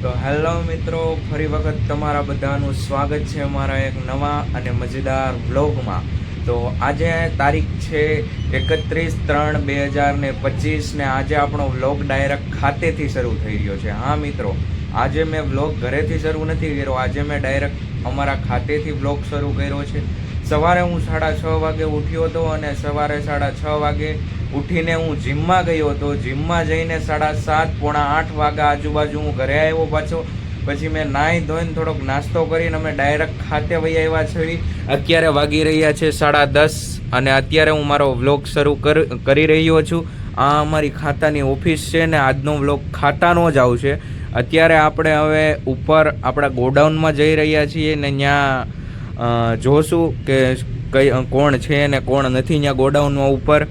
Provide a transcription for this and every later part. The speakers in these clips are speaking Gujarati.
તો હેલો મિત્રો, ફરી વખત તમારા બધાનું સ્વાગત છે અમારા એક નવા અને મજેદાર વ્લોગમાં. તો આજે તારીખ છે 31/3/2025 ને આજે આપણો વ્લોગ ડાયરેક્ટ ખાતેથી શરૂ થઈ રહ્યો છે. હા મિત્રો, આજે મેં વ્લોગ ઘરેથી શરૂ નથી કર્યો, આજે મેં ડાયરેક્ટ અમારા ખાતેથી વ્લોગ શરૂ કર્યો છે. સવારે હું 6:30 વાગે ઉઠ્યો હતો અને સવારે 6:30 વાગે ઉઠીને હું જીમમાં ગયો હતો. જીમમાં જઈને 7:30 પોણા 8 વાગ્યા આજુબાજુ હું ઘરે આવ્યો પાછો. પછી મેં નાહી ધોઈને થોડોક નાસ્તો કરીને અમે ડાયરેક્ટ ખાતે વહી આવ્યા છીએ. અત્યારે વાગી રહ્યા છે 10:30 અને અત્યારે હું મારો વ્લોગ શરૂ કરી રહ્યો છું. આ અમારી ખાતાની ઓફિસ છે ને આજનો વ્લોગ ખાતાનો જ આવશે. અત્યારે આપણે હવે ઉપર આપણા ગોડાઉનમાં જઈ રહ્યા છીએ ને ત્યાં જોશું કે કોણ છે ને કોણ નથી ત્યાં ગોડાઉનમાં ઉપર.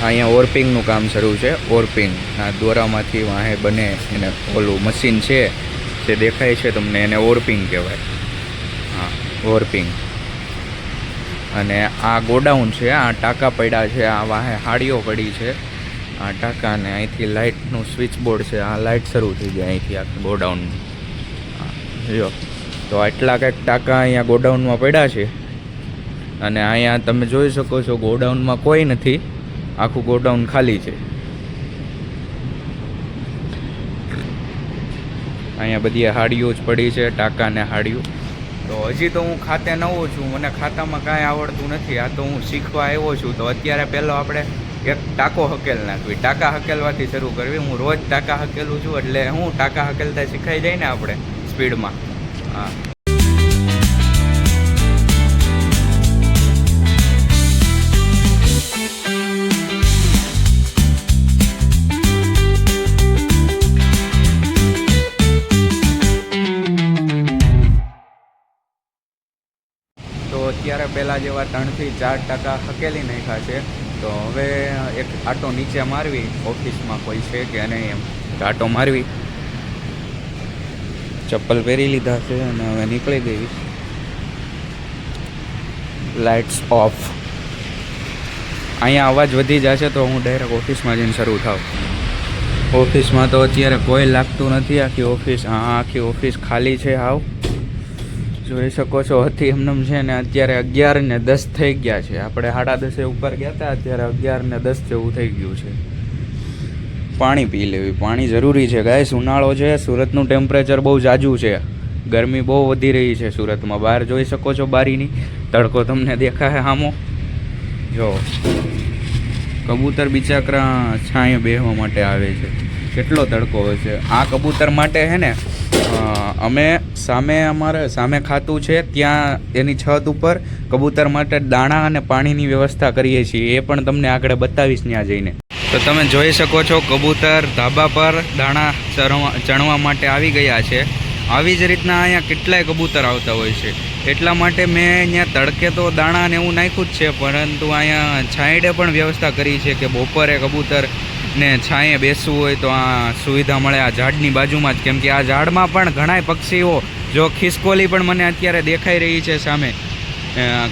અહીંયા ઓરપિંગનું કામ શરૂ છે. ઓરપિંગ આ દોરામાંથી વાહે બને એને ઓલું મશીન છે જે દેખાય છે તમને, એને ઓરપિંગ કહેવાય. હા, ઓરપિંગ. અને આ ગોડાઉન છે, આ ટાંકા પડ્યા છે, આ વાહે હાડીઓ પડી છે, આ ટાંકા. અને અહીંથી લાઇટનું સ્વિચ બોર્ડ છે, આ લાઇટ શરૂ થઈ જાય અહીંથી આખી ગોડાઉનની. જો તો આટલા કંઈક ટાંકા અહીંયા ગોડાઉનમાં પડ્યા છે. અને અહીંયા તમે જોઈ શકો છો ગોડાઉનમાં કોઈ નથી, આખું ગોડાઉન ખાલી છે. અહીંયા બધી હાડીઓ જ પડી છે, ટાંકા ને હાડીઓ. તો હજી તો હું ખાતે નવો છું, મને ખાતામાં કાંઈ આવડતું નથી. આ તો હું શીખવા આવ્યો છું. તો અત્યારે પહેલો આપણે એક ટાંકો હકેલ નાખવી, ટાંકા હકેલવાથી શરૂ કરવી. હું રોજ ટાંકા હકેલું છું એટલે હું ટાંકા હકેલતા શીખાઈ જાય ને આપણે સ્પીડમાં. હા, અત્યારે પહેલાં જેવા 3 થી 4 ટાંકા હકેલી નાખ્યા છે. તો હવે એક આટો નીચે મારવી, ઓફિસમાં કોઈ છે કે નહીં એમ આટો મારવી. ચપ્પલ પહેરી લીધા છે અને હવે નીકળી ગઈ. Lights of. અહીંયા અવાજ વધી જશે તો હું ડાયરેક્ટ ઓફિસમાં જઈને શરૂ થાવ. ઓફિસમાં તો અત્યારે કોઈ લાગતું નથી. આખી ઓફિસ ખાલી છે. હાવ જોઈ શકો છો. હતી એમનેમ છે ને અત્યારે 11:10 થઈ ગયા છે. આપણે 10:30 ઉપર ગયા હતા, અત્યારે 11:10 જેવું થઈ ગયું છે. પાણી પી લેવી, પાણી જરૂરી છે ગાઈસ. ઉનાળો છે, સુરતનું ટેમ્પરેચર બહુ જાજુ છે, ગરમી બહુ વધી રહી છે સુરતમાં. બહાર જોઈ શકો છો બારીની તડકો તમને દેખાય સામો. જો કબૂતર બિચારા છાંયે બેસવા માટે આવે છે. કેટલો તડકો હોય છે આ કબૂતર માટે. હે ને અમે અમારે સામે ખાતું છે, ત્યાં એની છત ઉપર કબૂતર માટે દાણા અને પાણીની વ્યવસ્થા કરીએ છીએ. એ પણ તમને આગળ બતાવીશ ત્યાં જઈને. તો તમે જોઈ શકો છો કબૂતર ધાબા પર દાણા ચણવા માટે આવી ગયા છે. આવી જ રીતના અહીંયા કેટલાય કબૂતર આવતા હોય છે. એટલા માટે મેં અહીંયા તડકે તો દાણા ને એવું નાખ્યું જ છે, પરંતુ અહીંયા છાંયડે પણ વ્યવસ્થા કરી છે કે બપોરે કબૂતર ને છાંયે બેસવું હોય તો આ સુવિધા મળે આ ઝાડની બાજુમાં જ. કેમ કે આ ઝાડમાં પણ ઘણા પક્ષીઓ, જો ખિસકોલી પણ મને અત્યારે દેખાઈ રહી છે સામે,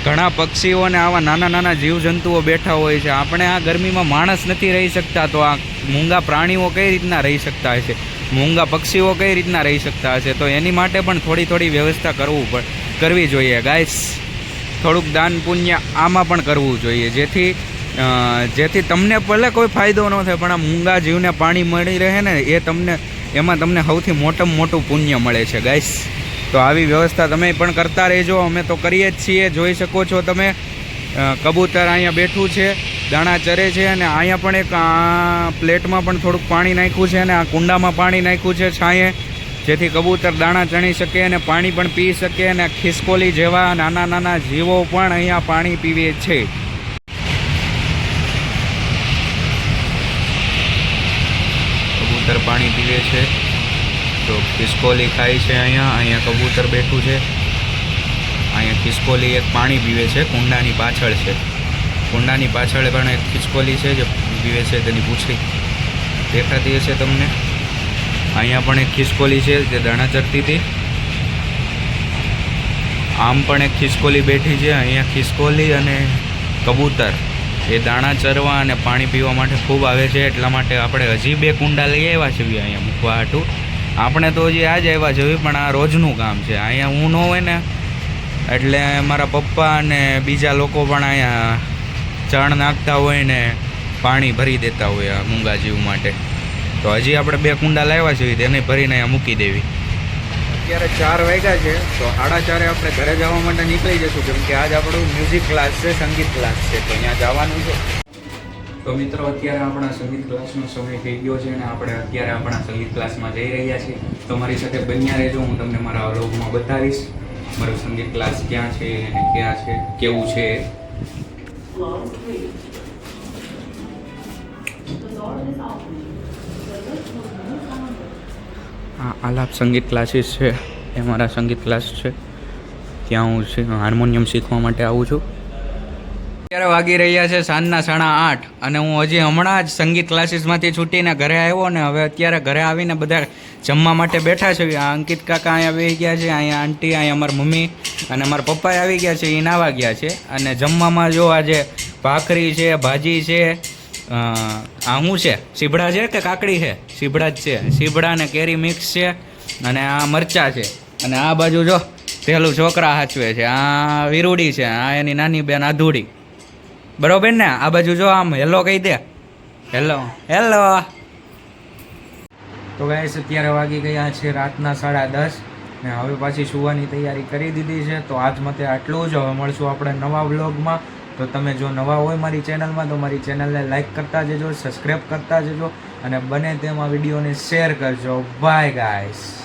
ઘણા પક્ષીઓ અને આવા નાના નાના જીવજંતુઓ બેઠા હોય છે. આપણે આ ગરમીમાં માણસ નથી રહી શકતા, તો આ મૂંગા પ્રાણીઓ કઈ રીતના રહી શકતા હશે, મૂંગા પક્ષીઓ કઈ રીતના રહી શકતા હશે. તો એની માટે પણ થોડી વ્યવસ્થા કરવી જોઈએ ગાઈસ. થોડુંક દાન પુણ્ય આમાં પણ કરવું જોઈએ, જેથી તમને ભલે કોઈ ફાયદો ન થાય પણ આ મૂંગા જીવને પાણી મળી રહે ને, એમાં તમને સૌથી મોટામાં મોટું પુણ્ય મળે છે ગાઈસ. તો આવી વ્યવસ્થા તમે પણ કરતા રહેજો. અમે તો કરીએ જ છીએ. જોઈ શકો છો તમે કબૂતર અહીંયા બેઠું છે, દાણા ચરે છે. અને અહીંયા પણ એક પ્લેટમાં પણ થોડુંક પાણી નાખ્યું છે અને આ કુંડામાં પાણી નાખ્યું છે છાંયે, જેથી કબૂતર દાણા ચણી શકે અને પાણી પણ પી શકે. અને ખિસકોલી જેવા નાના નાના જીવો પણ અહીંયા પાણી પીવે છે. કબૂતર પાણી પીવે છે તો ખિસકોલી ખાય છે. અહીંયા કબૂતર બેઠું છે. અહીંયા ખિસકોલી એક પાણી પીવે છે, કુંડાની પાછળ છે. કુંડાની પાછળ પણ એક ખિસકોલી છે જે પીવે છે. તેની પૂંછડી દેખાતી હશે તમને. અહીંયા પણ એક ખિસકોલી છે જે દાણા ચરતી હતી. આમ પણ એક ખિસકોલી બેઠી છે. અહીંયા ખિસકોલી અને કબૂતર એ દાણા ચરવા અને પાણી પીવા માટે ખૂબ આવે છે. એટલા માટે આપણે હજી 2 કુંડા લઈ આવ્યા છીએ અહીંયા મૂકવા હાટું. આપણે તો હજી આજ આવ્યા છે પણ આ રોજનું કામ છે. અહીંયા હું ન હોય ને એટલે મારા પપ્પા અને બીજા લોકો પણ અહીંયા ચણ નાખતા હોય ને પાણી ભરી દેતા હોય આ મૂંગા જીવ માટે. તો હજી આપણે 2 કુંડા લાવ્યા છે તેને ભરીને અહીંયા મૂકી દેવી. અત્યારે 4 વાગ્યા છે તો 4:30 આપણે ઘરે જવા માટે નીકળી જશું કેમ કે આજ આપણું મ્યુઝિક ક્લાસ છે, સંગીત ક્લાસ છે તો અહીંયા જવાનું છે. તો મિત્રો અત્યારે આપણા સંગીત ક્લાસનો સમય થઈ ગયો છે અને આપણે અત્યારે આપણા સંગીત ક્લાસમાં જઈ રહ્યા છીએ. તો મારી સાથે બન્યા રહેજો, હું તમને મારા વ્લોગમાં બતાવીશ મારું સંગીત ક્લાસ ક્યાં છે અને ક્યાં છે, કેવું છે. હા, આલાપ સંગીત ક્લાસીસ છે એ મારા સંગીત ક્લાસ છે. ત્યાં હું હાર્મોનિયમ શીખવા માટે આવું છું. અત્યારે વાગી રહ્યા છે સાંજના 8:30 અને હું હજી હમણાં જ સંગીત ક્લાસીસમાંથી છૂટીને ઘરે આવ્યો ને હવે અત્યારે ઘરે આવીને બધા જમવા માટે બેઠા છે. આ અંકિત કાકા અહીંયા બેસી ગયા છે, અહીંયા આંટી, અહીંયા અમારા મમ્મી અને મારા પપ્પા આવી ગયા છે, એ નાવા ગયા છે. અને જમવામાં જો આજે ભાખરી છે, ભાજી છે, આ શું છે, સીભડા છે કે કાકડી છે? સીભડા જ છે. સીભડા ને કેરી મિક્સ છે અને આ મરચાં છે. અને આ બાજુ જો પેલું છોકરા હાચવે છે, આ વીરુડી છે, આ એની નાની બેન આધુડી. બરોબર ને? આ બાજુ જો આમ હેલો કહી દે, હેલો હેલો. તો ગાઈસ અત્યારે વાગી ગયા છે રાતના 10:30 ને હવે પાછી સુવાની તૈયારી કરી દીધી છે. તો આજ માટે આટલું જ. હવે મળશું આપણે નવા વ્લોગમાં. તો તમે જો નવા હોય મારી ચેનલમાં તો મારી ચેનલને લાઈક કરતા જજો, સબસ્ક્રાઈબ કરતા જજો અને બને તેમાં વિડીયોને શેર કરજો. Bye guys.